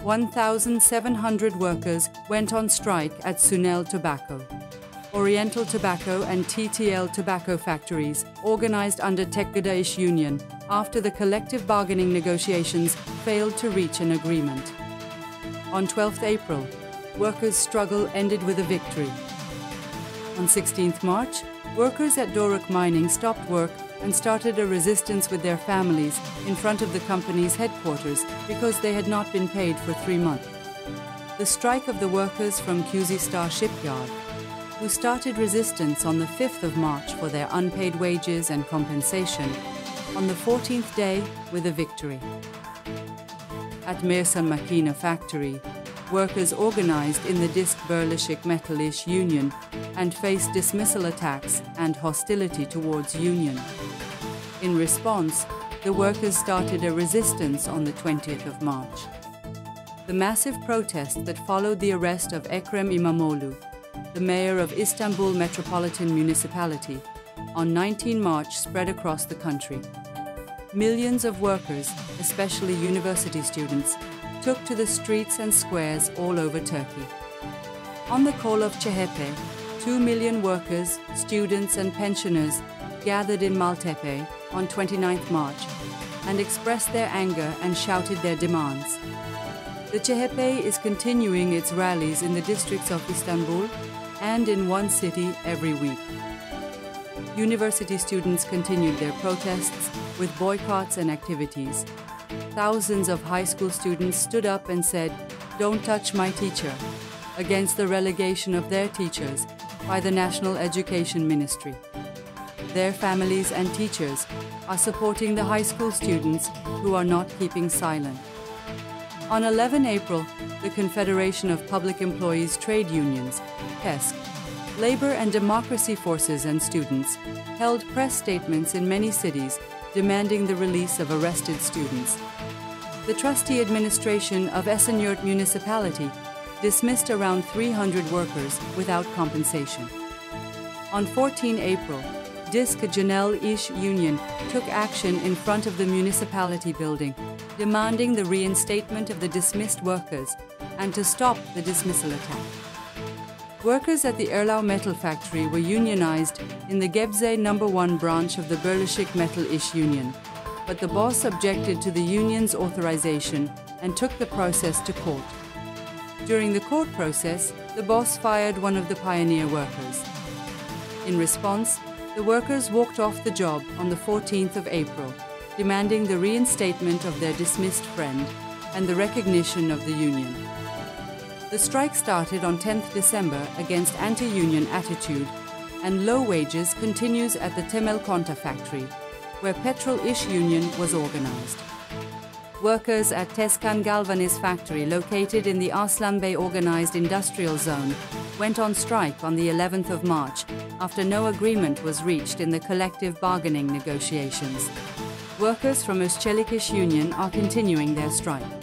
1,700 workers went on strike at Sunel Tobacco. Oriental Tobacco and TTL tobacco factories organized under Tekgıda-İş union after the collective bargaining negotiations failed to reach an agreement. On 12th April, workers' struggle ended with a victory. On 16th March, workers at Doruk Mining stopped work and started a resistance with their families in front of the company's headquarters because they had not been paid for 3 months. The strike of the workers from Kuzey Star Shipyard, who started resistance on the 5th of March for their unpaid wages and compensation, on the 14th day with a victory. At Mercan Makina factory, workers organized in the DİSK Birleşik Metal-İş union and faced dismissal attacks and hostility towards union. In response, the workers started a resistance on the 20th of March. The massive protest that followed the arrest of Ekrem İmamoğlu, the mayor of Istanbul Metropolitan Municipality, on 19 March spread across the country. Millions of workers, especially university students, took to the streets and squares all over Turkey. On the call of CHP, 2 million workers, students and pensioners gathered in Maltepe on 29th March and expressed their anger and shouted their demands. The CHP is continuing its rallies in the districts of Istanbul and in one city every week. University students continued their protests with boycotts and activities. Thousands of high school students stood up and said, "Don't touch my teacher," against the relegation of their teachers by the National Education Ministry. Their families and teachers are supporting the high school students who are not keeping silent. On 11 April, the Confederation of Public Employees Trade Unions, DİSK, labor and democracy forces and students held press statements in many cities demanding the release of arrested students. The trustee administration of Eskişehir municipality dismissed around 300 workers without compensation. On 14 April, DİSK Birleşik union took action in front of the municipality building, demanding the reinstatement of the dismissed workers and to stop the dismissal attack. Workers at the Erlau metal factory were unionized in the Gebze No. 1 branch of the Birleşik Metal-İş union, but the boss objected to the union's authorization and took the process to court. During the court process, the boss fired one of the pioneer workers. In response, the workers walked off the job on the 14th of April, demanding the reinstatement of their dismissed friend and the recognition of the union. The strike started on 10th December against anti-union attitude, and low wages continues at the Temel Konta factory, where Petrol-İş union was organized. Workers at Teskan Galvaniz factory, located in the Arslanbey organized industrial zone, went on strike on the 11th of March after no agreement was reached in the collective bargaining negotiations. Workers from İşçi union are continuing their strike.